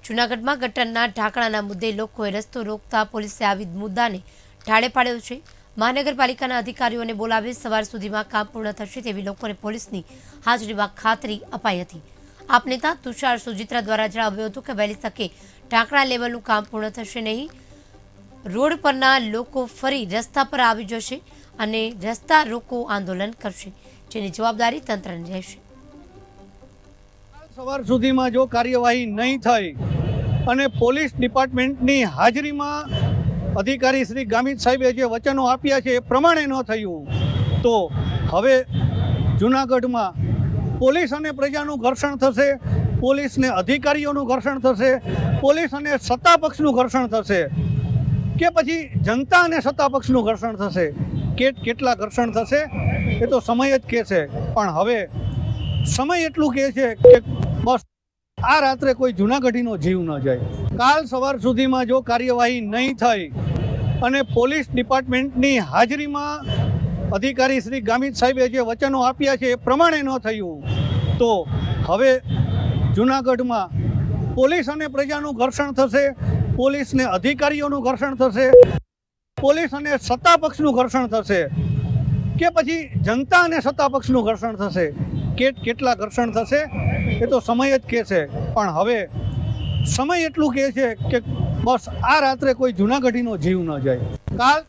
જૂનાગઢમાં ગટરના ઢાંકણાના મુદ્દે લોકોએ રસ્તો રોકતા પોલીસે આવી મુદ્દાને ઢાળે પાડ્યો છે। મહાનગરપાલિકાના અધિકારીઓને બોલાવી સવાર સુધીમાં કામ પૂર્ણ થશે તેવી લોકોને પોલીસની હાજરીમાં ખાતરી અપાઈ હતી। આપ નેતા તુષાર સુજિત્રા દ્વારા જણાવ્યું હતું કે વહેલી તકે ઢાંકણા લેવલનું કામ પૂર્ણ થશે નહીં। રોડ પરના લોકો ફરી રસ્તા પર આવી જશે અને રસ્તા રોકો આંદોલન કરશે, જેની જવાબદારી તંત્રની રહેશે। સવાર સુધીમાં જો કાર્યવાહી નહીં થઈ અને પોલીસ ડિપાર્ટમેન્ટની હાજરીમાં અધિકારી શ્રી ગામિત સાહેબે જે વચનો આપ્યા છે એ પ્રમાણે ન થયું તો હવે જૂનાગઢમાં પોલીસ અને પ્રજાનું ઘર્ષણ થશે, પોલીસને અધિકારીઓનું ઘર્ષણ થશે, પોલીસ અને સત્તાપક્ષનું ઘર્ષણ થશે કે પછી જનતા અને સત્તાપક્ષનું ઘર્ષણ થશે। કેટલા ઘર્ષણ થશે એ તો સમય જ કહેશે, પણ હવે સમય એટલું કહે છે કે બસ આ રાત્રે કોઈ જૂનાગઢીનો જીવ ન જાય। કાલ સવાર સુધીમાં જો કાર્યવાહી નહીં થઈ અને પોલીસ ડિપાર્ટમેન્ટની હાજરીમાં અધિકારી શ્રી ગામિત સાહેબે જે વચનો આપ્યા છે એ પ્રમાણે ન થયું તો હવે જૂનાગઢમાં પોલીસ અને પ્રજાનું ઘર્ષણ થશે, પોલીસને અધિકારીઓનું ઘર્ષણ થશે, પોલીસ અને સત્તાપક્ષનું ઘર્ષણ થશે કે પછી જનતા અને સત્તાપક્ષનું ઘર્ષણ થશે। કેટલા ઘર્ષણ થશે એ તો સમય જ કહેશે, પણ હવે સમય એટલું કહે છે કે બસ આ રાત્રે કોઈ જૂનાગઢીનો જીવ ન જાય। કાલ